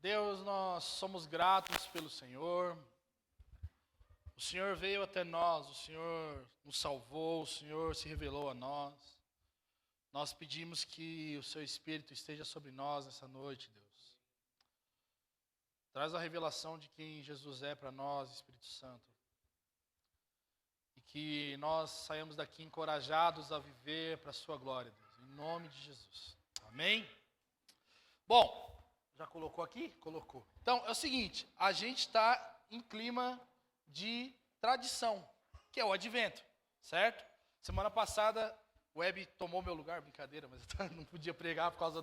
Deus, nós somos gratos pelo Senhor. O Senhor veio até nós, o Senhor nos salvou, o Senhor se revelou a nós. Nós pedimos que o Seu Espírito esteja sobre nós nessa noite, Deus. Traz a revelação de quem Jesus é para nós, Espírito Santo. E que nós saímos daqui encorajados a viver para a Sua glória, Deus. Em nome de Jesus. Amém? Bom, já colocou aqui? Colocou. Então, é o seguinte, a gente está em clima de tradição, que é o advento, certo? Semana passada, o Web tomou meu lugar, brincadeira, mas eu não podia pregar por causa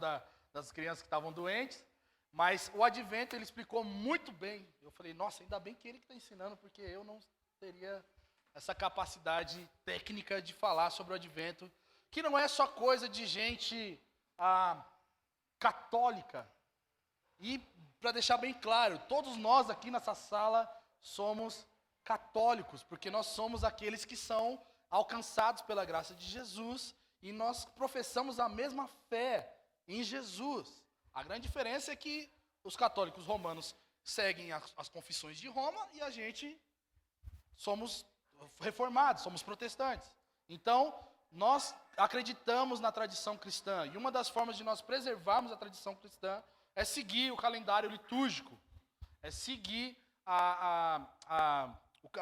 das crianças que estavam doentes. Mas o advento, ele explicou muito bem. Eu falei, nossa, ainda bem que ele que está ensinando, porque eu não teria essa capacidade técnica de falar sobre o advento, que não é só coisa de gente católica. E, para deixar bem claro, todos nós aqui nessa sala somos católicos, porque nós somos aqueles que são alcançados pela graça de Jesus e nós professamos a mesma fé em Jesus. A grande diferença é que os católicos romanos seguem as confissões de Roma e a gente somos reformados, somos protestantes. Então, nós acreditamos na tradição cristã e uma das formas de nós preservarmos a tradição cristã é seguir o calendário litúrgico, é seguir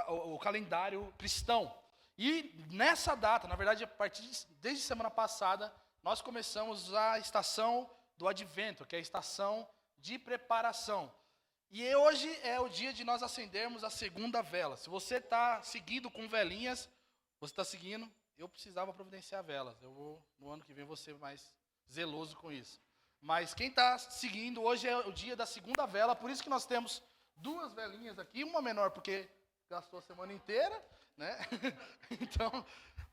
o calendário cristão. E nessa data, na verdade, desde semana passada, nós começamos a estação do Advento, que é a estação de preparação. E hoje é o dia de nós acendermos a segunda vela. Se você está seguindo com velinhas, você está seguindo, eu precisava providenciar velas. No ano que vem, vou ser mais zeloso com isso. Mas quem está seguindo, hoje é o dia da segunda vela, por isso que nós temos duas velinhas aqui, uma menor porque gastou a semana inteira, né? Então,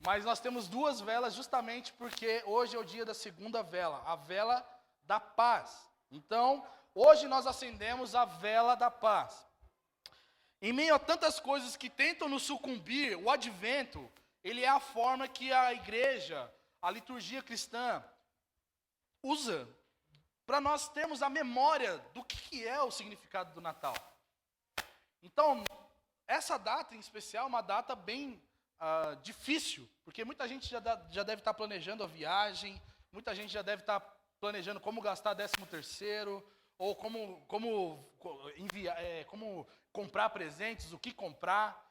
mas nós temos duas velas justamente porque hoje é o dia da segunda vela, a vela da paz. Então, hoje nós acendemos a vela da paz. Em meio a tantas coisas que tentam nos sucumbir, o advento, ele é a forma que a igreja, a liturgia cristã, usa para nós termos a memória do que é o significado do Natal. Então, essa data em especial é uma data bem difícil, porque muita gente já deve estar planejando a viagem, muita gente já deve estar planejando como gastar 13º, ou como comprar presentes, o que comprar.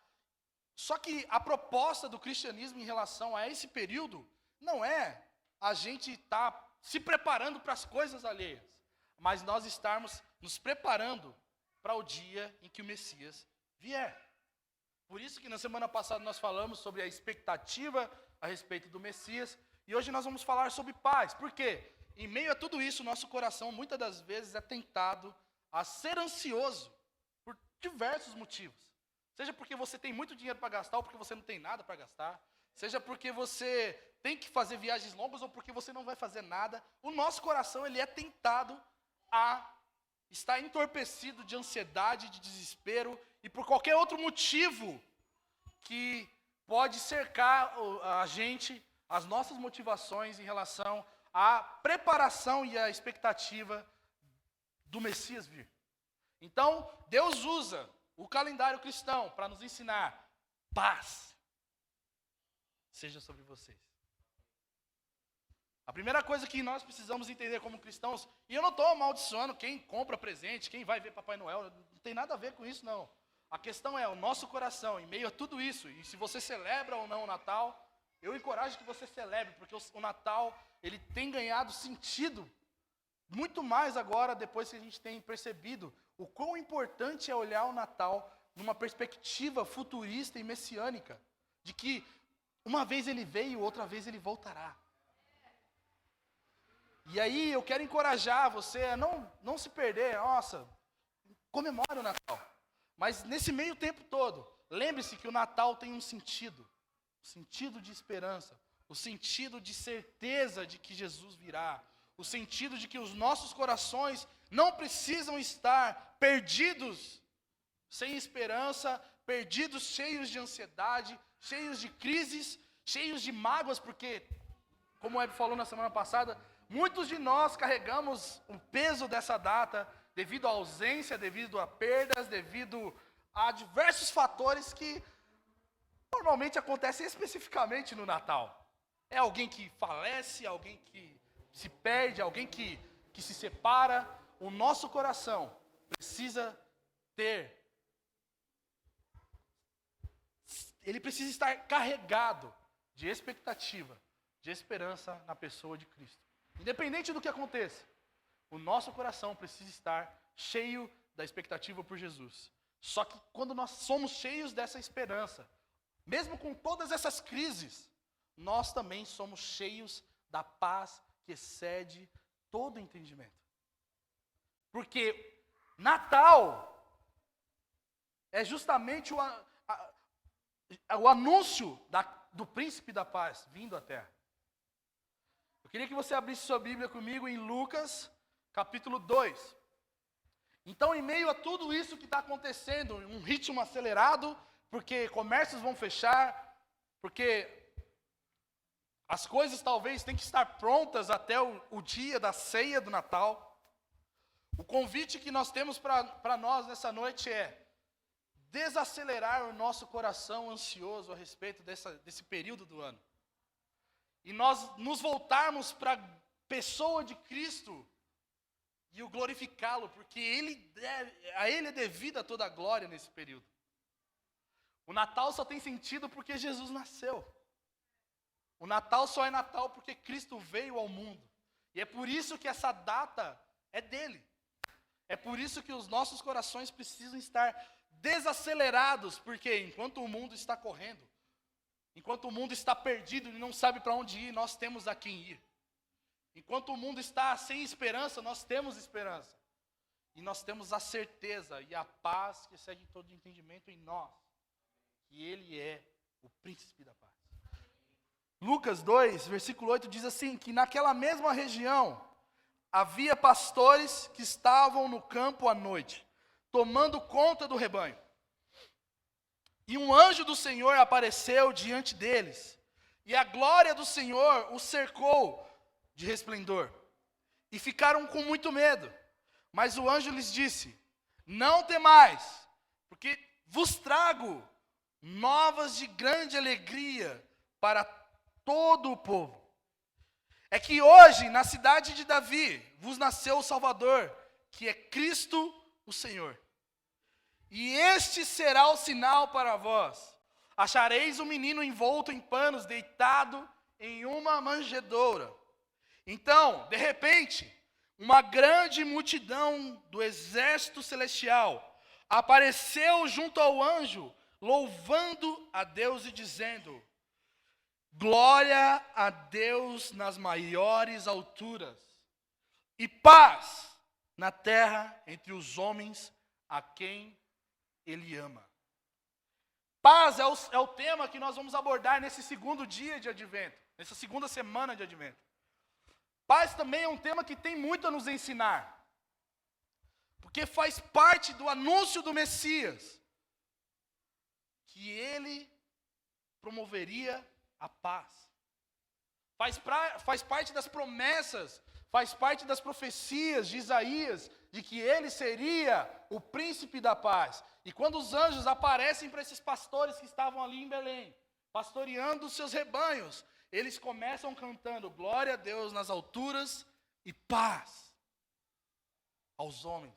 Só que a proposta do cristianismo em relação a esse período não é a gente estar se preparando para as coisas alheias, mas nós estarmos nos preparando para o dia em que o Messias vier. Por isso que na semana passada nós falamos sobre a expectativa a respeito do Messias, e hoje nós vamos falar sobre paz. Por quê? Em meio a tudo isso, nosso coração muitas das vezes é tentado a ser ansioso por diversos motivos. Seja porque você tem muito dinheiro para gastar ou porque você não tem nada para gastar. Seja porque você tem que fazer viagens longas ou porque você não vai fazer nada. O nosso coração ele é tentado a estar entorpecido de ansiedade, de desespero e por qualquer outro motivo que pode cercar a gente, as nossas motivações em relação à preparação e à expectativa do Messias vir. Então, Deus usa o calendário cristão para nos ensinar paz seja sobre vocês. A primeira coisa que nós precisamos entender como cristãos, e eu não estou amaldiçoando quem compra presente, quem vai ver Papai Noel, não tem nada a ver com isso não. A questão é o nosso coração, em meio a tudo isso, e se você celebra ou não o Natal, eu encorajo que você celebre, porque o Natal, ele tem ganhado sentido, muito mais agora, depois que a gente tem percebido o quão importante é olhar o Natal numa perspectiva futurista e messiânica, de que uma vez ele veio, outra vez ele voltará. E aí eu quero encorajar você a não se perder. Nossa, comemore o Natal. Mas nesse meio tempo todo, lembre-se que o Natal tem um sentido de esperança, o sentido de certeza de que Jesus virá, o sentido de que os nossos corações não precisam estar perdidos, sem esperança, perdidos, cheios de ansiedade, cheios de crises, cheios de mágoas, porque, como o Web falou na semana passada, muitos de nós carregamos o peso dessa data devido à ausência, devido a perdas, devido a diversos fatores que normalmente acontecem especificamente no Natal. É alguém que falece, alguém que se perde, alguém que se separa. O nosso coração precisa ele precisa estar carregado de expectativa, de esperança na pessoa de Cristo. Independente do que aconteça, o nosso coração precisa estar cheio da expectativa por Jesus. Só que quando nós somos cheios dessa esperança, mesmo com todas essas crises, nós também somos cheios da paz que excede todo entendimento. Porque Natal é justamente o anúncio do príncipe da paz vindo à terra. Eu queria que você abrisse sua Bíblia comigo em Lucas, capítulo 2. Então, em meio a tudo isso que está acontecendo, um ritmo acelerado, porque comércios vão fechar, porque as coisas talvez têm que estar prontas até o dia da ceia do Natal. O convite que nós temos para nós nessa noite é desacelerar o nosso coração ansioso a respeito desse período do ano. E nós nos voltarmos para a pessoa de Cristo e o glorificá-lo, porque a Ele é devida toda a glória nesse período. O Natal só tem sentido porque Jesus nasceu. O Natal só é Natal porque Cristo veio ao mundo. E é por isso que essa data é dele. É por isso que os nossos corações precisam estar desacelerados, porque enquanto o mundo está correndo, enquanto o mundo está perdido e não sabe para onde ir, nós temos a quem ir. Enquanto o mundo está sem esperança, nós temos esperança. E nós temos a certeza e a paz que excede todo entendimento em nós, que Ele é o príncipe da paz. Lucas 2, versículo 8 diz assim, que naquela mesma região havia pastores que estavam no campo à noite, tomando conta do rebanho. E um anjo do Senhor apareceu diante deles, e a glória do Senhor os cercou de resplendor, e ficaram com muito medo. Mas o anjo lhes disse, não temais, porque vos trago novas de grande alegria para todo o povo. É que hoje, na cidade de Davi, vos nasceu o Salvador, que é Cristo o Senhor. E este será o sinal para vós. Achareis um menino envolto em panos, deitado em uma manjedoura. Então, de repente, uma grande multidão do exército celestial apareceu junto ao anjo, louvando a Deus e dizendo, glória a Deus nas maiores alturas, e paz na terra entre os homens a quem Ele ama. Paz é o tema que nós vamos abordar nesse segundo dia de Advento, nessa segunda semana de Advento. Paz também é um tema que tem muito a nos ensinar, porque faz parte do anúncio do Messias, que Ele promoveria a paz. Faz parte das promessas, faz parte das profecias de Isaías, de que ele seria o príncipe da paz. E quando os anjos aparecem para esses pastores que estavam ali em Belém, pastoreando os seus rebanhos, eles começam cantando, glória a Deus nas alturas e paz aos homens.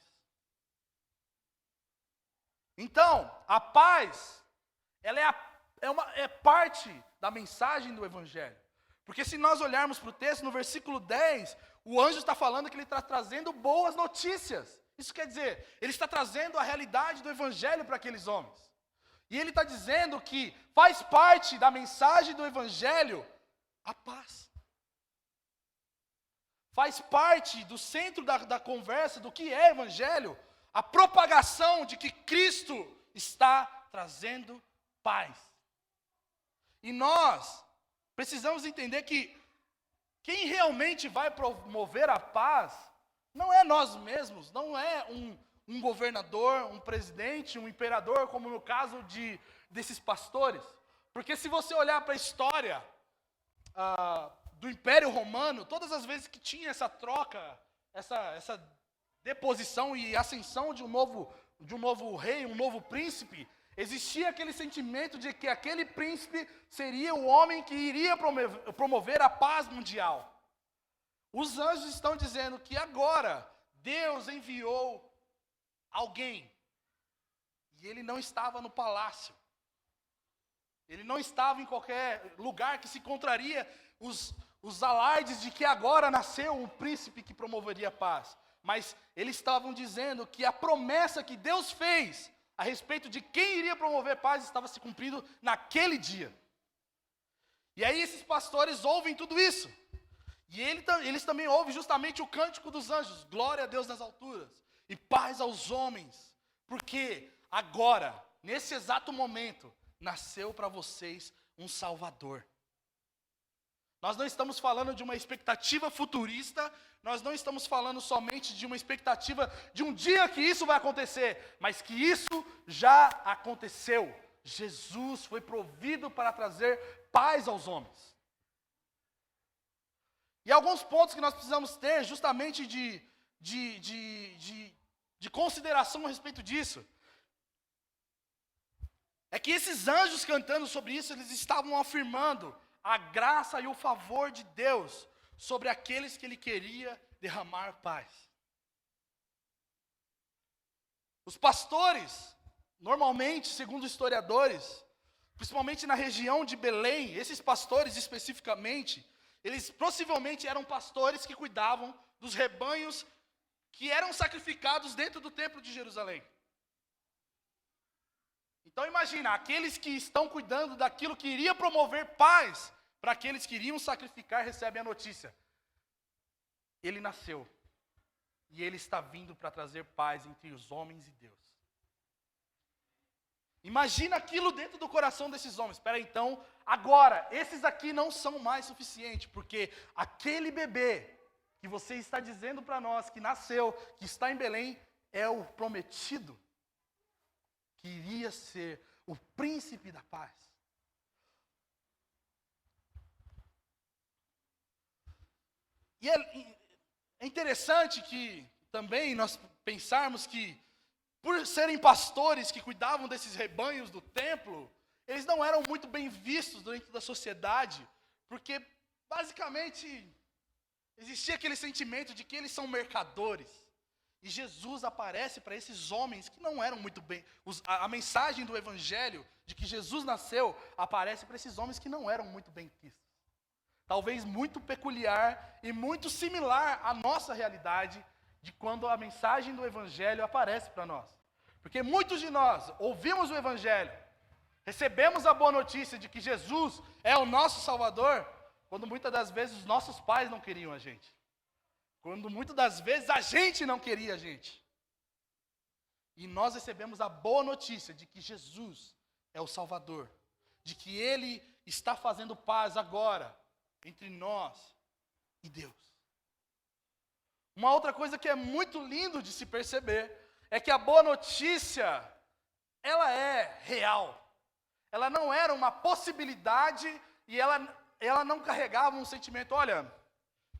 Então, a paz, ela é parte da mensagem do Evangelho. Porque se nós olharmos para o texto, no versículo 10, o anjo está falando que ele está trazendo boas notícias. Isso quer dizer, ele está trazendo a realidade do Evangelho para aqueles homens. E ele está dizendo que faz parte da mensagem do Evangelho a paz. Faz parte do centro da conversa do que é Evangelho, a propagação de que Cristo está trazendo paz. E nós precisamos entender que quem realmente vai promover a paz não é nós mesmos, não é um governador, um presidente, um imperador, como no caso desses pastores. Porque se você olhar para a história do Império Romano, todas as vezes que tinha essa troca, essa deposição e ascensão de um novo rei, um novo príncipe, existia aquele sentimento de que aquele príncipe seria o homem que iria promover a paz mundial. Os anjos estão dizendo que agora Deus enviou alguém. E ele não estava no palácio. Ele não estava em qualquer lugar que se encontraria os alardes de que agora nasceu um príncipe que promoveria a paz. Mas eles estavam dizendo que a promessa que Deus fez a respeito de quem iria promover paz estava se cumprindo naquele dia. E aí esses pastores ouvem tudo isso. E eles também ouvem justamente o cântico dos anjos. Glória a Deus nas alturas e paz aos homens. Porque agora, nesse exato momento, nasceu para vocês um Salvador. Nós não estamos falando de uma expectativa futurista, nós não estamos falando somente de uma expectativa de um dia que isso vai acontecer, mas que isso já aconteceu. Jesus foi provido para trazer paz aos homens. E alguns pontos que nós precisamos ter justamente de consideração a respeito disso. É que esses anjos cantando sobre isso, eles estavam afirmando a graça e o favor de Deus sobre aqueles que Ele queria derramar paz. Os pastores, normalmente, segundo historiadores, principalmente na região de Belém, esses pastores especificamente, eles possivelmente eram pastores que cuidavam dos rebanhos que eram sacrificados dentro do templo de Jerusalém. Então imagina, aqueles que estão cuidando daquilo que iria promover paz para aqueles que iriam sacrificar, recebem a notícia. Ele nasceu. E ele está vindo para trazer paz entre os homens e Deus. Imagina aquilo dentro do coração desses homens. Espera aí, então, agora, esses aqui não são mais suficientes, porque aquele bebê que você está dizendo para nós, que nasceu, que está em Belém, é o prometido, que iria ser o príncipe da paz. E é interessante que também nós pensarmos que, por serem pastores que cuidavam desses rebanhos do templo, eles não eram muito bem vistos dentro da sociedade, porque basicamente existia aquele sentimento de que eles são mercadores. E Jesus aparece para esses homens que não eram muito bem. A mensagem do evangelho de que Jesus nasceu aparece para esses homens que não eram muito bem vistos. Talvez muito peculiar e muito similar à nossa realidade de quando a mensagem do evangelho aparece para nós. Porque muitos de nós ouvimos o evangelho, recebemos a boa notícia de que Jesus é o nosso Salvador, quando muitas das vezes os nossos pais não queriam a gente. Quando muitas das vezes a gente não queria a gente. E nós recebemos a boa notícia de que Jesus é o Salvador, de que Ele está fazendo paz agora entre nós e Deus. Uma outra coisa que é muito lindo de se perceber é que a boa notícia, ela é real. Ela não era uma possibilidade e ela não carregava um sentimento, olha,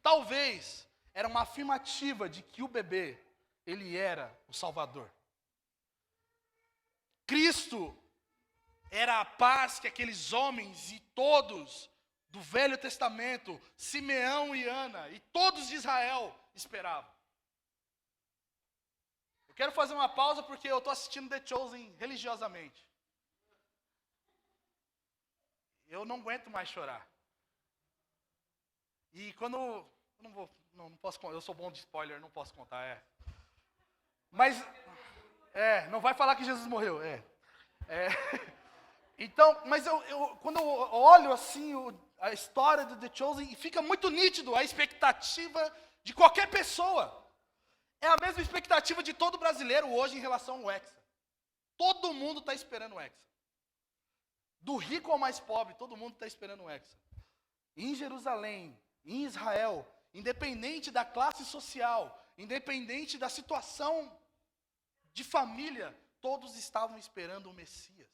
talvez era uma afirmativa de que o bebê, ele era o Salvador. Cristo era a paz que aqueles homens e todos do Velho Testamento, Simeão e Ana, e todos de Israel esperavam. Eu quero fazer uma pausa porque eu estou assistindo The Chosen religiosamente. Eu não aguento mais chorar. E quando... Não posso contar, eu sou bom de spoiler, não posso contar, Mas, não vai falar que Jesus morreu, Então, mas quando eu olho assim a história do The Chosen, fica muito nítido a expectativa de qualquer pessoa. É a mesma expectativa de todo brasileiro hoje em relação ao Hexa. Todo mundo está esperando o Hexa. Do rico ao mais pobre, todo mundo está esperando o Hexa. Em Jerusalém, em Israel, independente da classe social, independente da situação de família, todos estavam esperando o Messias.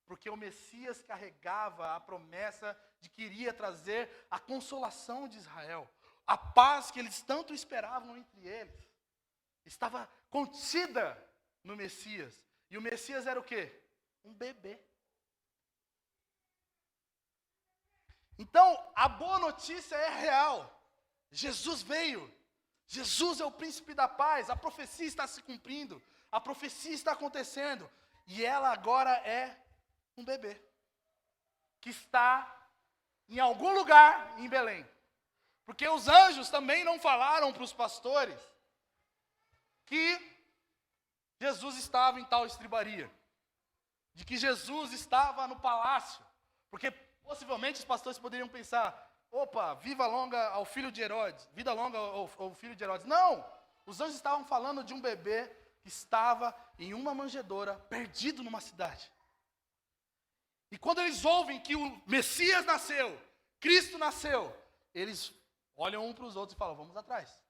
Porque o Messias carregava a promessa de que iria trazer a consolação de Israel, a paz que eles tanto esperavam entre eles. estava contida no Messias. E o Messias era o quê? Um bebê. Então, a boa notícia é real. Jesus veio. Jesus é o príncipe da paz. A profecia está se cumprindo. A profecia está acontecendo. E ela agora é um bebê. Que está em algum lugar em Belém. Porque os anjos também não falaram para os pastores que Jesus estava em tal estribaria. De que Jesus estava no palácio. Porque possivelmente os pastores poderiam pensar, opa, viva longa ao filho de Herodes, vida longa ao filho de Herodes. Não! Os anjos estavam falando de um bebê que estava em uma manjedoura, perdido numa cidade. E quando eles ouvem que o Messias nasceu, Cristo nasceu, eles olham um para os outros e falam, vamos atrás.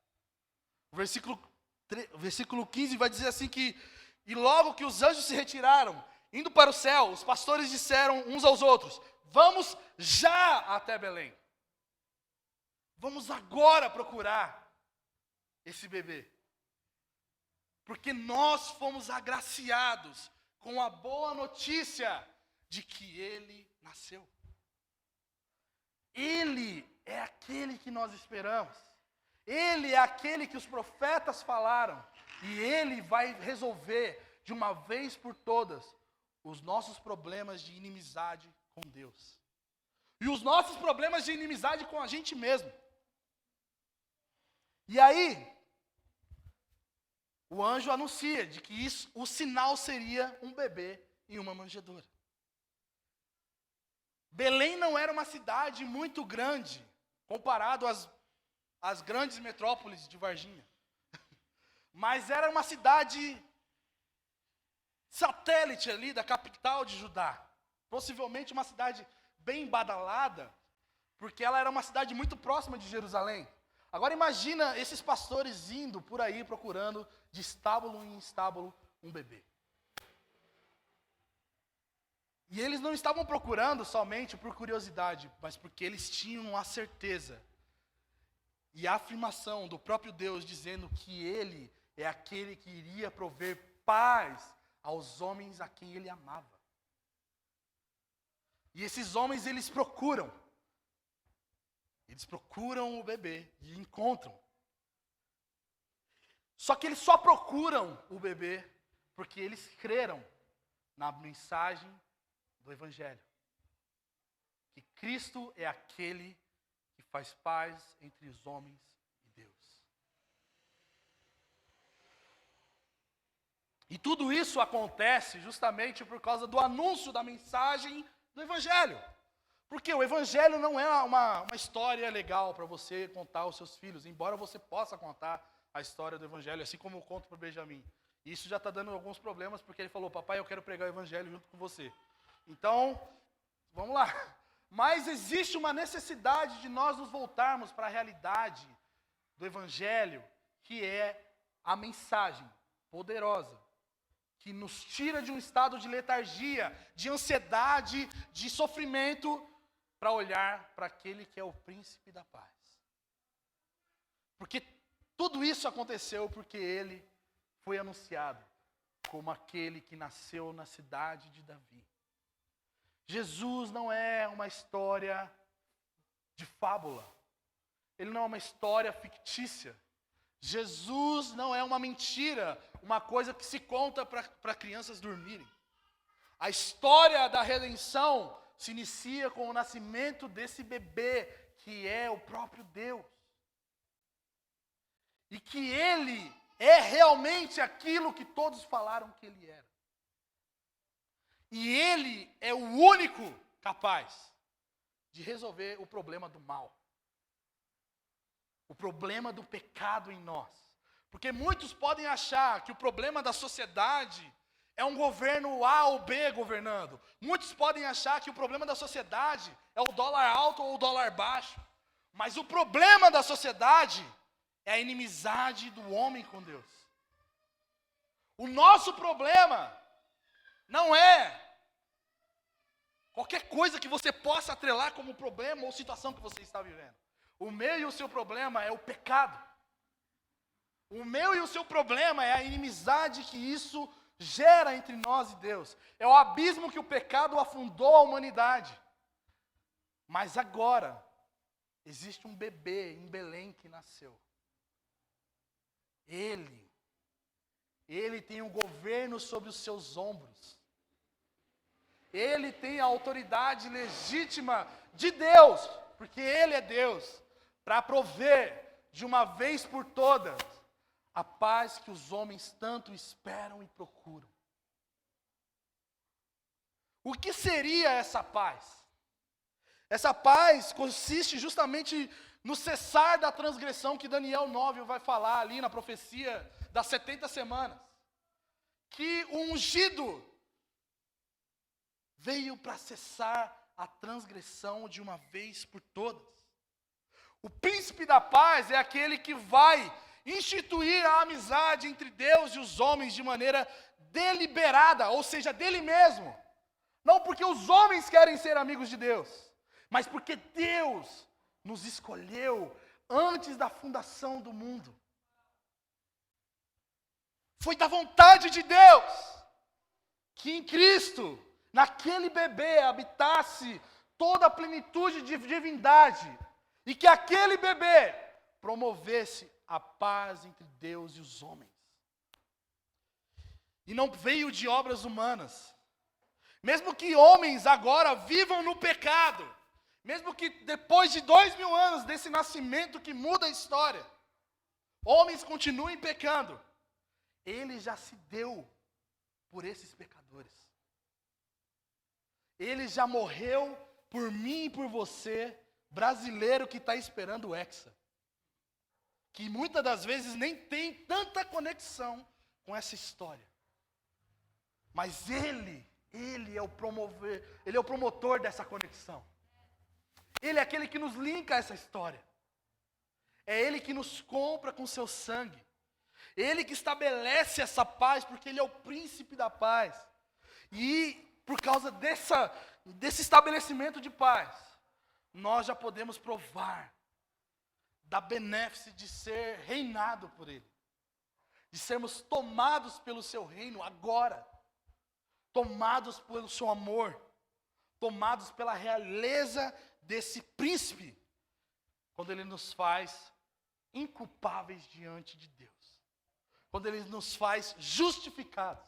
O versículo 15 vai dizer assim que, e logo que os anjos se retiraram, indo para o céu, os pastores disseram uns aos outros, vamos já até Belém. Vamos agora procurar esse bebê. Porque nós fomos agraciados com a boa notícia de que ele nasceu. Ele é aquele que nós esperamos. Ele é aquele que os profetas falaram. E ele vai resolver de uma vez por todas os nossos problemas de inimizade com Deus. E os nossos problemas de inimizade com a gente mesmo. E aí, o anjo anuncia de que o sinal seria um bebê em uma manjedoura. Belém não era uma cidade muito grande, comparado às grandes metrópoles de Varginha. Mas era uma cidade satélite ali da capital de Judá. Possivelmente uma cidade bem badalada, porque ela era uma cidade muito próxima de Jerusalém. Agora imagina esses pastores indo por aí procurando de estábulo em estábulo um bebê. E eles não estavam procurando somente por curiosidade, mas porque eles tinham a certeza e a afirmação do próprio Deus dizendo que Ele é aquele que iria prover paz aos homens a quem Ele amava. E esses homens, eles procuram o bebê e encontram. Só que eles só procuram o bebê porque eles creram na mensagem do Evangelho. Que Cristo é aquele que faz paz entre os homens e Deus. E tudo isso acontece justamente por causa do anúncio da mensagem do Evangelho. Porque o Evangelho não é uma história legal para você contar aos seus filhos, embora você possa contar a história do Evangelho, assim como eu conto para o Benjamin. E isso já está dando alguns problemas, porque ele falou, papai, eu quero pregar o Evangelho junto com você. Então, vamos lá. Mas existe uma necessidade de nós nos voltarmos para a realidade do Evangelho, que é a mensagem poderosa, que nos tira de um estado de letargia, de ansiedade, de sofrimento, para olhar para aquele que é o príncipe da paz. Porque tudo isso aconteceu porque ele foi anunciado como aquele que nasceu na cidade de Davi. Jesus não é uma história de fábula. Ele não é uma história fictícia. Jesus não é uma mentira, uma coisa que se conta para crianças dormirem. A história da redenção se inicia com o nascimento desse bebê, que é o próprio Deus. E que ele é realmente aquilo que todos falaram que ele era. E ele é o único capaz de resolver o problema do mal. O problema do pecado em nós. Porque muitos podem achar que o problema da sociedade é um governo A ou B governando. Muitos podem achar que o problema da sociedade é o dólar alto ou o dólar baixo. Mas o problema da sociedade é a inimizade do homem com Deus. O nosso problema não é qualquer coisa que você possa atrelar como problema ou situação que você está vivendo. O meu e o seu problema é o pecado. O meu e o seu problema é a inimizade que isso gera entre nós e Deus. É o abismo que o pecado afundou a humanidade. Mas agora, existe um bebê em Belém que nasceu. Ele tem um governo sobre os seus ombros. Ele tem a autoridade legítima de Deus, porque Ele é Deus, para prover de uma vez por todas a paz que os homens tanto esperam e procuram. O que seria essa paz? Essa paz consiste justamente no cessar da transgressão que Daniel 9 vai falar ali na profecia das 70 semanas. Que o ungido veio para cessar a transgressão de uma vez por todas. O príncipe da paz é aquele que vai instituir a amizade entre Deus e os homens de maneira deliberada, ou seja, dele mesmo. Não porque os homens querem ser amigos de Deus, mas porque Deus nos escolheu antes da fundação do mundo. Foi da vontade de Deus que em Cristo, naquele bebê, habitasse toda a plenitude de divindade e que aquele bebê promovesse a paz entre Deus e os homens. E não veio de obras humanas. Mesmo que homens agora vivam no pecado, mesmo que depois de 2000 anos desse nascimento que muda a história, homens continuem pecando, Ele já se deu por esses pecadores. Ele já morreu por mim e por você, brasileiro que está esperando o Hexa. Que muitas das vezes nem tem tanta conexão com essa história. Mas Ele é o promotor dessa conexão. Ele é aquele que nos linka a essa história. É Ele que nos compra com seu sangue. Ele que estabelece essa paz, porque Ele é o príncipe da paz. E por causa desse estabelecimento de paz, nós já podemos provar da benéfice de ser reinado por Ele. De sermos tomados pelo seu reino agora. Tomados pelo seu amor. Tomados pela realeza desse príncipe. Quando Ele nos faz inculpáveis diante de Deus. Quando Ele nos faz justificados.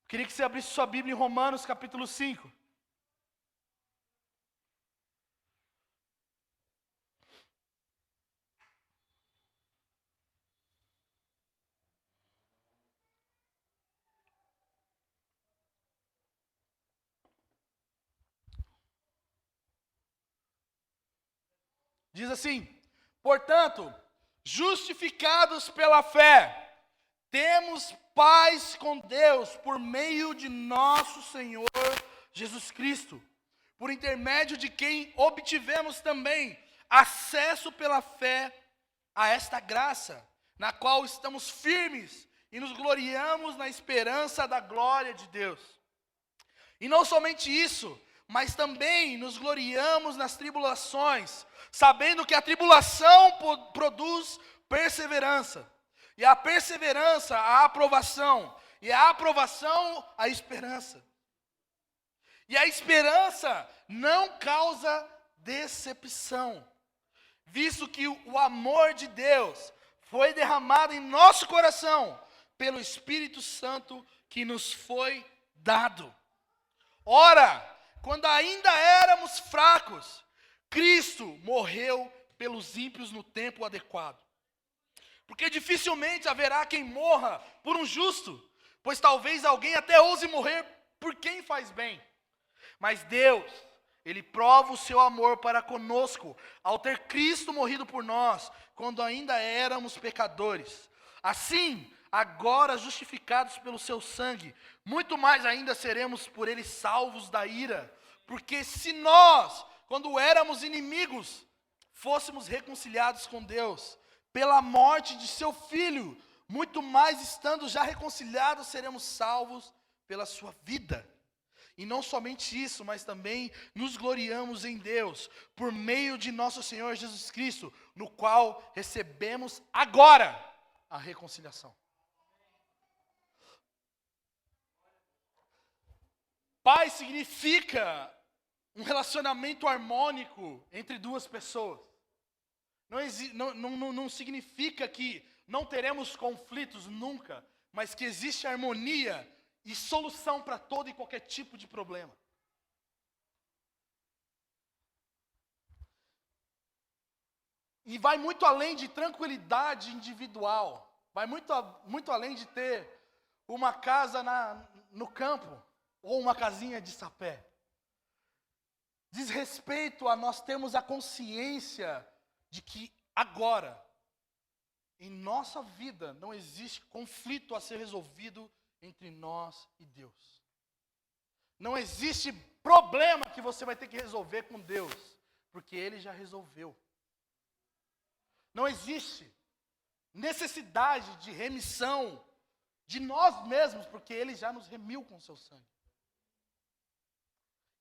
Queria que você abrisse sua Bíblia em Romanos capítulo 5. Diz assim: portanto, justificados pela fé, temos paz com Deus por meio de nosso Senhor Jesus Cristo, por intermédio de quem obtivemos também acesso pela fé a esta graça, na qual estamos firmes e nos gloriamos na esperança da glória de Deus. E não somente isso, mas também nos gloriamos nas tribulações, sabendo que a tribulação produz perseverança, e a perseverança a aprovação, e a aprovação a esperança. E a esperança não causa decepção, visto que o amor de Deus foi derramado em nosso coração pelo Espírito Santo que nos foi dado. Ora, quando ainda éramos fracos, Cristo morreu pelos ímpios no tempo adequado. Porque dificilmente haverá quem morra por um justo, pois talvez alguém até ouse morrer por quem faz bem. Mas Deus, Ele prova o seu amor para conosco, ao ter Cristo morrido por nós, quando ainda éramos pecadores. Assim, agora justificados pelo seu sangue, muito mais ainda seremos por Ele salvos da ira. Porque se nós, quando éramos inimigos, fôssemos reconciliados com Deus, pela morte de seu Filho, muito mais estando já reconciliados, seremos salvos pela sua vida. E não somente isso, mas também nos gloriamos em Deus, por meio de nosso Senhor Jesus Cristo, no qual recebemos agora a reconciliação. Paz significa um relacionamento harmônico entre duas pessoas. Não significa que não teremos conflitos nunca, mas que existe harmonia e solução para todo e qualquer tipo de problema. E vai muito além de tranquilidade individual. Vai muito além de ter uma casa no campo ou uma casinha de sapé. Diz respeito a nós termos a consciência de que agora, em nossa vida, não existe conflito a ser resolvido entre nós e Deus. Não existe problema que você vai ter que resolver com Deus, porque Ele já resolveu. Não existe necessidade de remissão de nós mesmos, porque Ele já nos remiu com o seu sangue.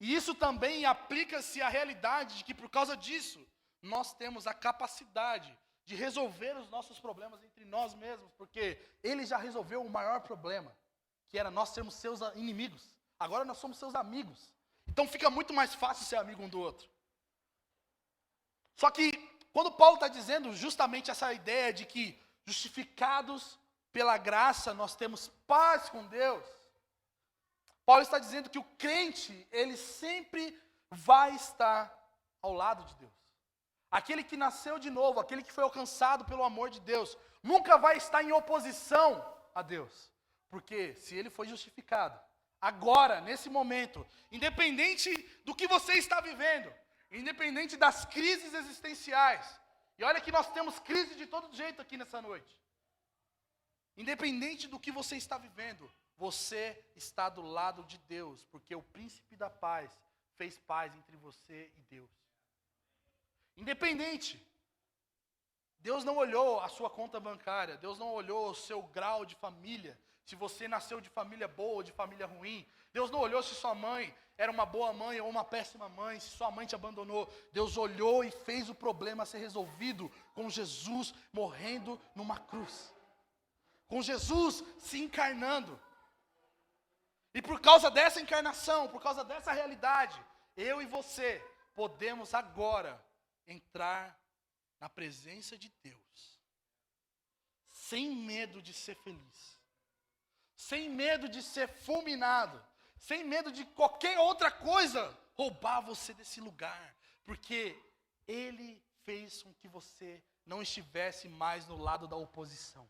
E isso também aplica-se à realidade de que, por causa disso, nós temos a capacidade de resolver os nossos problemas entre nós mesmos, porque Ele já resolveu o maior problema, que era nós sermos seus inimigos. Agora nós somos seus amigos. Então fica muito mais fácil ser amigo um do outro. Só que, quando Paulo está dizendo justamente essa ideia de que, justificados pela graça, nós temos paz com Deus, Paulo está dizendo que o crente, ele sempre vai estar ao lado de Deus. Aquele que nasceu de novo, aquele que foi alcançado pelo amor de Deus, nunca vai estar em oposição a Deus. Porque se ele foi justificado, agora, nesse momento, independente do que você está vivendo, independente das crises existenciais, e olha que nós temos crise de todo jeito aqui nessa noite. Independente do que você está vivendo, você está do lado de Deus, porque o príncipe da paz fez paz entre você e Deus. Independente, Deus não olhou a sua conta bancária, Deus não olhou o seu grau de família, se você nasceu de família boa ou de família ruim. Deus não olhou se sua mãe era uma boa mãe ou uma péssima mãe, se sua mãe te abandonou. Deus olhou e fez o problema ser resolvido com Jesus morrendo numa cruz. Com Jesus se encarnando. E por causa dessa encarnação, por causa dessa realidade, eu e você podemos agora entrar na presença de Deus, sem medo de ser feliz, sem medo de ser fulminado, sem medo de qualquer outra coisa roubar você desse lugar, porque Ele fez com que você não estivesse mais no lado da oposição.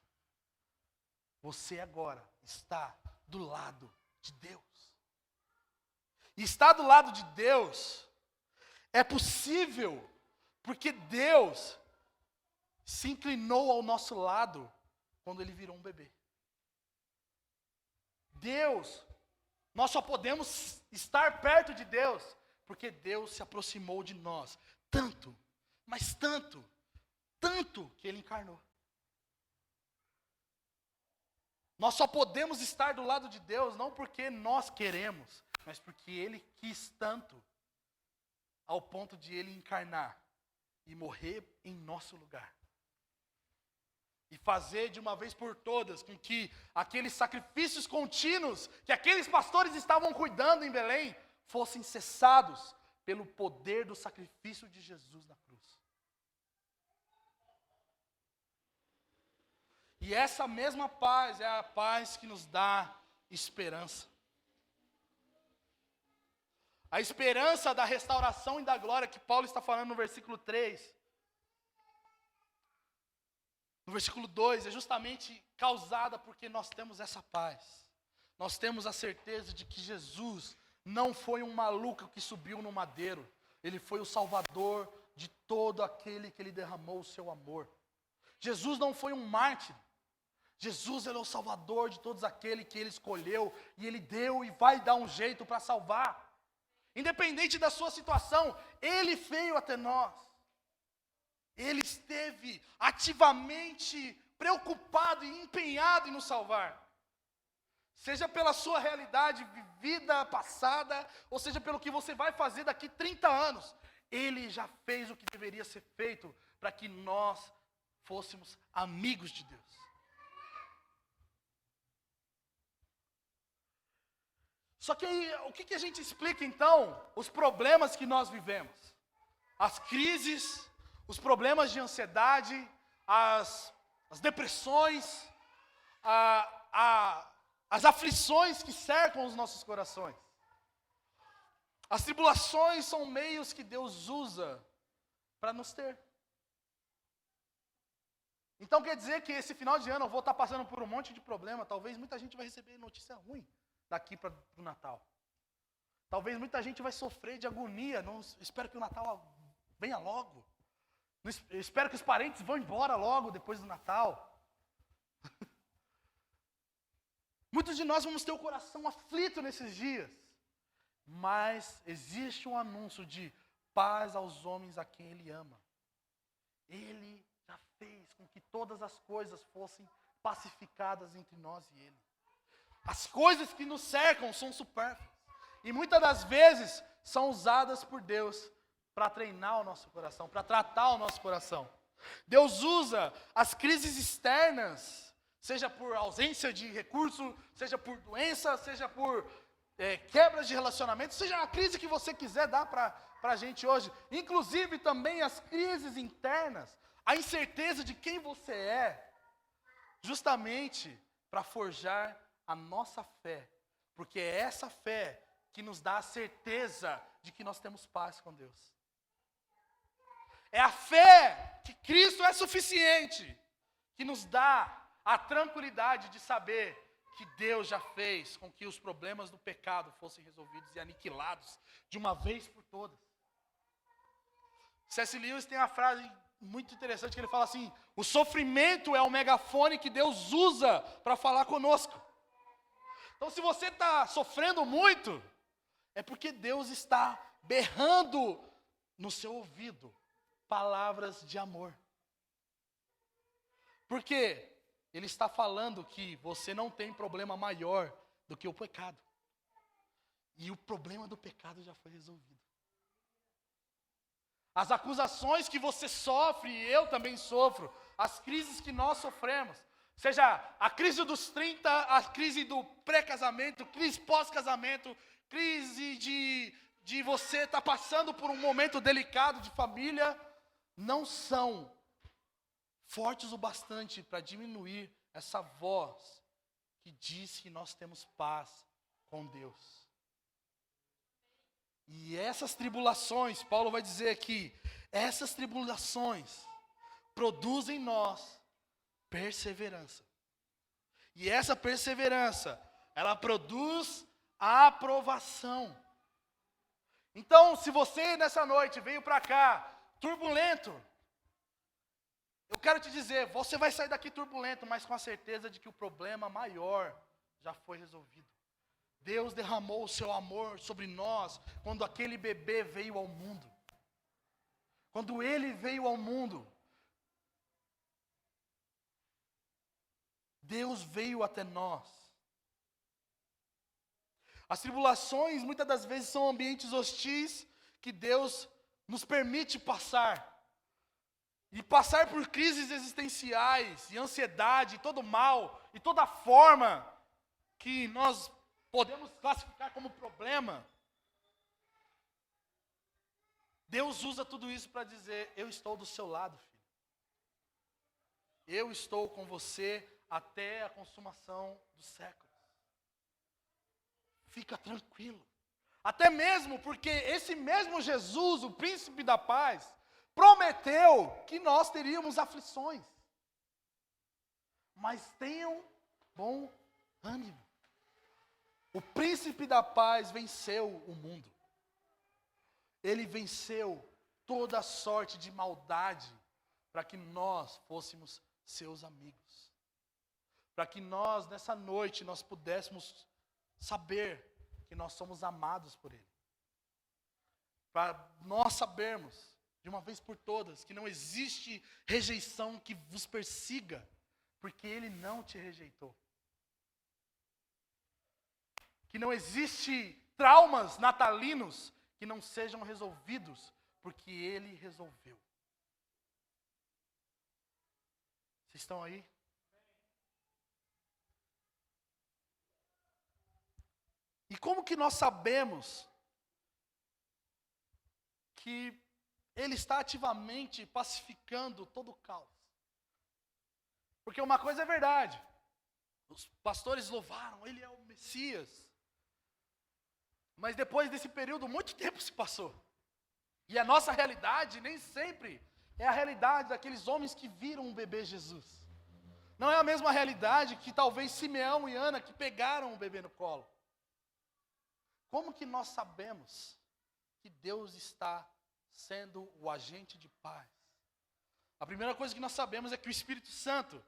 Você agora está do lado de Deus. E estar do lado de Deus é possível porque Deus se inclinou ao nosso lado quando Ele virou um bebê. Deus, nós só podemos estar perto de Deus porque Deus se aproximou de nós. Tanto, mas tanto, tanto que Ele encarnou. Nós só podemos estar do lado de Deus não porque nós queremos, mas porque Ele quis tanto, ao ponto de Ele encarnar e morrer em nosso lugar. E fazer de uma vez por todas com que aqueles sacrifícios contínuos que aqueles pastores estavam cuidando em Belém fossem cessados pelo poder do sacrifício de Jesus na cruz. E essa mesma paz é a paz que nos dá esperança. A esperança da restauração e da glória que Paulo está falando no versículo 3. No versículo 2 é justamente causada porque nós temos essa paz. Nós temos a certeza de que Jesus não foi um maluco que subiu no madeiro. Ele foi o Salvador de todo aquele que Ele derramou o seu amor. Jesus não foi um mártir. Jesus é o Salvador de todos aqueles que Ele escolheu e Ele deu e vai dar um jeito para salvar. Independente da sua situação, Ele veio até nós. Ele esteve ativamente preocupado e empenhado em nos salvar. seja pela sua realidade vivida, passada, ou seja pelo que você vai fazer daqui 30 anos, Ele já fez o que deveria ser feito para que nós fôssemos amigos de Deus. Só que aí, o que a gente explica então? Os problemas que nós vivemos. As crises, os problemas de ansiedade, as depressões, as aflições que cercam os nossos corações. As tribulações são meios que Deus usa para nos ter. Então quer dizer que esse final de ano eu vou estar passando por um monte de problema. Talvez muita gente vai receber notícia ruim daqui para o Natal. Talvez muita gente vai sofrer de agonia. Não, espero que o Natal venha logo. Espero que os parentes vão embora logo depois do Natal. Muitos de nós vamos ter o coração aflito nesses dias. Mas existe um anúncio de paz aos homens a quem Ele ama. Ele já fez com que todas as coisas fossem pacificadas entre nós e Ele. As coisas que nos cercam são supérfluas. E muitas das vezes são usadas por Deus para treinar o nosso coração, para tratar o nosso coração. Deus usa as crises externas, seja por ausência de recurso, seja por doença, seja por quebras de relacionamento, seja a crise que você quiser dar para a gente hoje. Inclusive também as crises internas, a incerteza de quem você é, justamente para forjar a nossa fé, porque é essa fé que nos dá a certeza de que nós temos paz com Deus. É a fé que Cristo é suficiente, que nos dá a tranquilidade de saber que Deus já fez com que os problemas do pecado fossem resolvidos e aniquilados de uma vez por todas. C.S. Lewis tem uma frase muito interessante que ele fala assim: o sofrimento é o megafone que Deus usa para falar conosco. Então, se você está sofrendo muito, é porque Deus está berrando no seu ouvido palavras de amor. Porque Ele está falando que você não tem problema maior do que o pecado. E o problema do pecado já foi resolvido. As acusações que você sofre, e eu também sofro, as crises que nós sofremos, seja a crise dos 30, a crise do pré-casamento, crise pós-casamento, crise de você estar passando por um momento delicado de família, não são fortes o bastante para diminuir essa voz que diz que nós temos paz com Deus. E essas tribulações, Paulo vai dizer aqui, essas tribulações produzem em nós perseverança. E essa perseverança, ela produz a aprovação. Então, se você nessa noite veio para cá turbulento, eu quero te dizer, você vai sair daqui turbulento, mas com a certeza de que o problema maior já foi resolvido. Deus derramou o seu amor sobre nós quando aquele bebê veio ao mundo. Quando ele veio ao mundo, Deus veio até nós. As tribulações muitas das vezes são ambientes hostis que Deus nos permite passar. E passar por crises existenciais, e ansiedade, e todo mal, e toda forma que nós podemos classificar como problema. Deus usa tudo isso para dizer, eu estou do seu lado, filho. Eu estou com você até a consumação dos séculos. Fica tranquilo. Até mesmo porque esse mesmo Jesus, o príncipe da paz, prometeu que nós teríamos aflições. Mas tenham bom ânimo. O príncipe da paz venceu o mundo. Ele venceu toda sorte de maldade para que nós fôssemos seus amigos. Para que nós, nessa noite, nós pudéssemos saber que nós somos amados por Ele. Para nós sabermos, de uma vez por todas, que não existe rejeição que vos persiga, porque Ele não te rejeitou. que não existe traumas natalinos que não sejam resolvidos, porque Ele resolveu. Vocês estão aí? E como que nós sabemos que Ele está ativamente pacificando todo o caos? Porque uma coisa é verdade, os pastores louvaram, Ele é o Messias. Mas depois desse período, muito tempo se passou. E a nossa realidade nem sempre é a realidade daqueles homens que viram o bebê Jesus. Não é a mesma realidade que talvez Simeão e Ana que pegaram o bebê no colo. Como que nós sabemos que Deus está sendo o agente de paz? A primeira coisa que nós sabemos é que o Espírito Santo,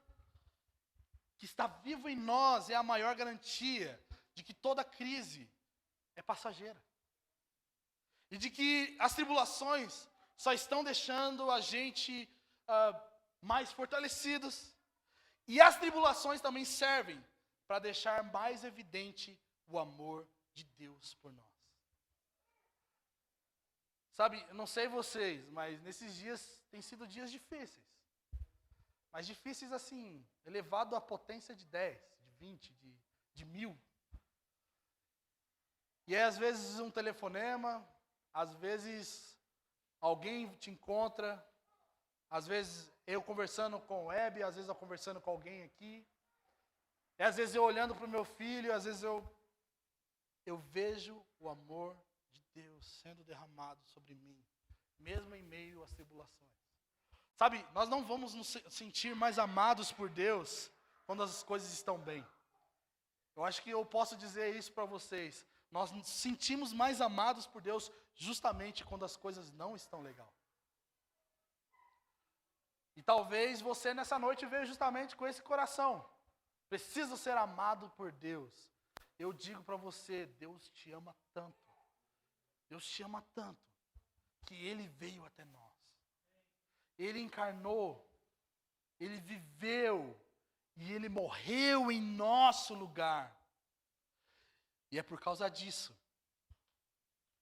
que está vivo em nós, é a maior garantia de que toda crise é passageira. E de que as tribulações só estão deixando a gente mais fortalecidos. E as tribulações também servem para deixar mais evidente o amor de Deus por nós. Sabe, eu não sei vocês, mas nesses dias têm sido dias difíceis. Mas difíceis assim, elevado à potência de 10, de 20, de 1000. E é às vezes um telefonema, às vezes alguém te encontra, às vezes eu conversando com o Web, às vezes eu conversando com alguém aqui. É às vezes eu olhando para o meu filho, às vezes eu vejo o amor de Deus sendo derramado sobre mim, mesmo em meio às tribulações. Sabe, nós não vamos nos sentir mais amados por Deus quando as coisas estão bem. Eu acho que eu posso dizer isso para vocês. Nós nos sentimos mais amados por Deus justamente quando as coisas não estão legal. E talvez você nessa noite veja justamente com esse coração. Preciso ser amado por Deus. Eu digo para você, Deus te ama tanto. Deus te ama tanto que Ele veio até nós. Ele encarnou, Ele viveu e Ele morreu em nosso lugar. E é por causa disso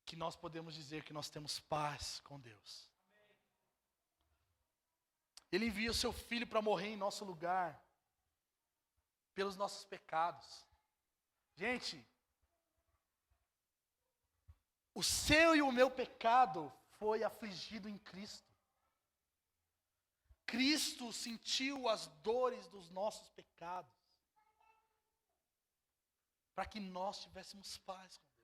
que nós podemos dizer que nós temos paz com Deus. Ele envia o seu Filho para morrer em nosso lugar, pelos nossos pecados. Gente, o seu e o meu pecado foi afligido em Cristo. Cristo sentiu as dores dos nossos pecados, para que nós tivéssemos paz com Deus.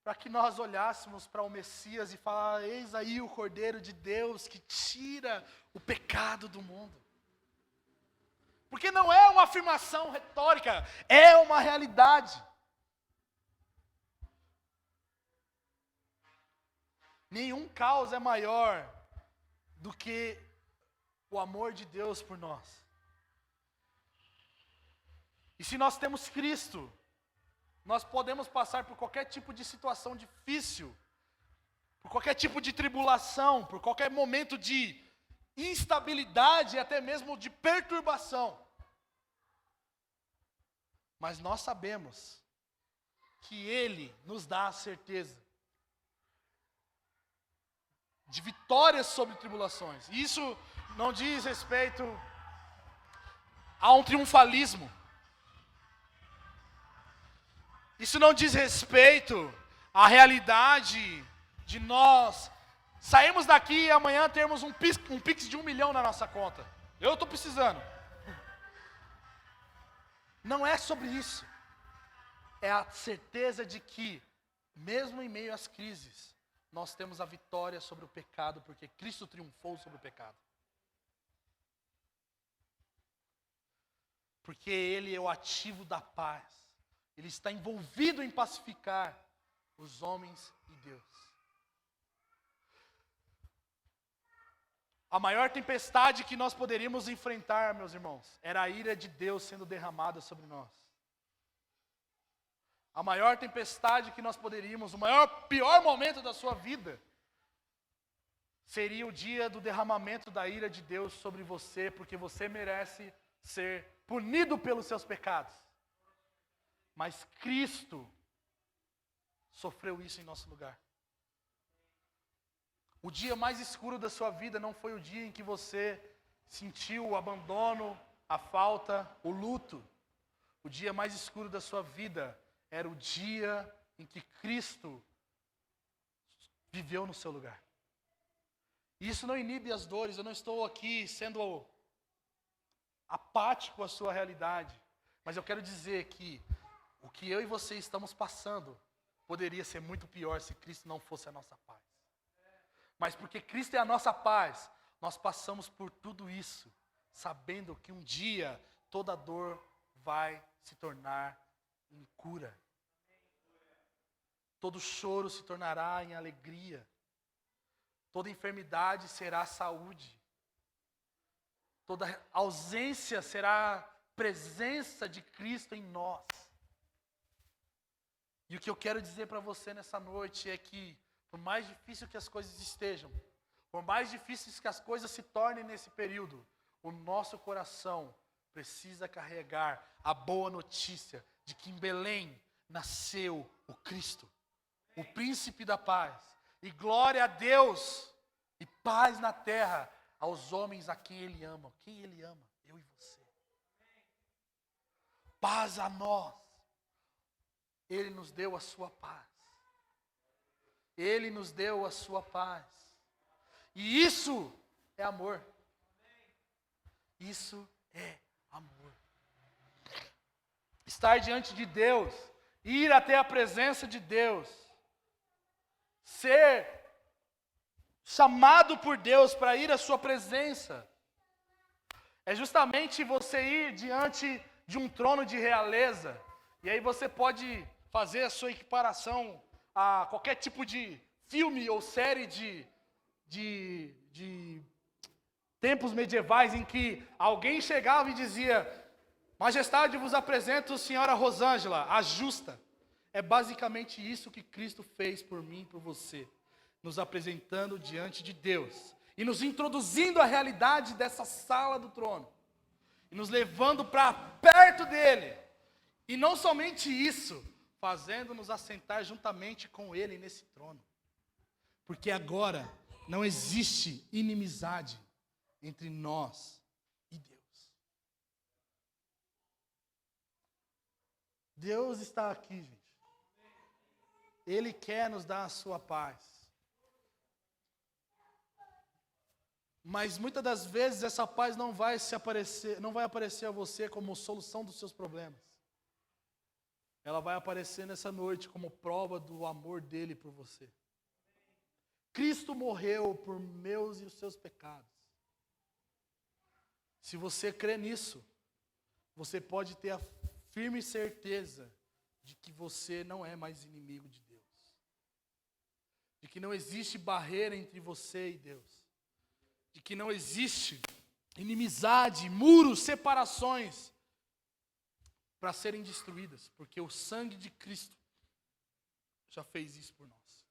Para que nós olhássemos para o Messias e falar, eis aí o Cordeiro de Deus que tira o pecado do mundo. Porque não é uma afirmação retórica, é uma realidade. Nenhum caos é maior do que o amor de Deus por nós. E se nós temos Cristo, nós podemos passar por qualquer tipo de situação difícil, por qualquer tipo de tribulação, por qualquer momento de instabilidade e até mesmo de perturbação. Mas nós sabemos que Ele nos dá a certeza de vitórias sobre tribulações. Isso não diz respeito a um triunfalismo. Isso não diz respeito à realidade de nós sairmos daqui e amanhã termos um Pix de 1 milhão na nossa conta. Eu estou precisando. Não é sobre isso. É a certeza de que, mesmo em meio às crises, nós temos a vitória sobre o pecado, porque Cristo triunfou sobre o pecado. Porque Ele é o ativo da paz. Ele está envolvido em pacificar os homens e Deus. A maior tempestade que nós poderíamos enfrentar, meus irmãos, era a ira de Deus sendo derramada sobre nós. A maior tempestade que nós poderíamos, pior momento da sua vida, seria o dia do derramamento da ira de Deus sobre você, porque você merece ser punido pelos seus pecados. Mas Cristo sofreu isso em nosso lugar. O dia mais escuro da sua vida não foi o dia em que você sentiu o abandono, a falta, o luto. O dia mais escuro da sua vida era o dia em que Cristo viveu no seu lugar. E isso não inibe as dores, eu não estou aqui sendo apático à sua realidade. Mas eu quero dizer que o que eu e você estamos passando poderia ser muito pior se Cristo não fosse a nossa paz. Mas porque Cristo é a nossa paz, nós passamos por tudo isso, sabendo que um dia toda dor vai se tornar em cura. Todo choro se tornará em alegria. Toda enfermidade será saúde. Toda ausência será presença de Cristo em nós. E o que eu quero dizer para você nessa noite é que, por mais difícil que as coisas estejam, por mais difíceis que as coisas se tornem nesse período, o nosso coração precisa carregar a boa notícia de que em Belém nasceu o Cristo, o príncipe da paz. E glória a Deus e paz na terra aos homens a quem Ele ama. Quem Ele ama? Eu e você. Paz a nós. Ele nos deu a sua paz. Ele nos deu a sua paz. E isso é amor. Isso é amor. Estar diante de Deus, ir até a presença de Deus, ser chamado por Deus para ir à sua presença, é justamente você ir diante de um trono de realeza. E aí você pode fazer a sua equiparação a qualquer tipo de filme ou série de tempos medievais em que alguém chegava e dizia: Majestade, vos apresento senhora Rosângela, a justa. É basicamente isso que Cristo fez por mim e por você, nos apresentando diante de Deus e nos introduzindo à realidade dessa sala do trono e nos levando para perto dele. E não somente isso, fazendo-nos assentar juntamente com Ele nesse trono. Porque agora não existe inimizade entre nós e Deus. Deus está aqui, gente. Ele quer nos dar a sua paz. Mas muitas das vezes essa paz não vai aparecer a você como solução dos seus problemas. Ela vai aparecer nessa noite como prova do amor dele por você. Cristo morreu por meus e os seus pecados. Se você crê nisso, você pode ter a firme certeza de que você não é mais inimigo de Deus. De que não existe barreira entre você e Deus. De que não existe inimizade, muros, separações para serem destruídas, porque o sangue de Cristo já fez isso por nós.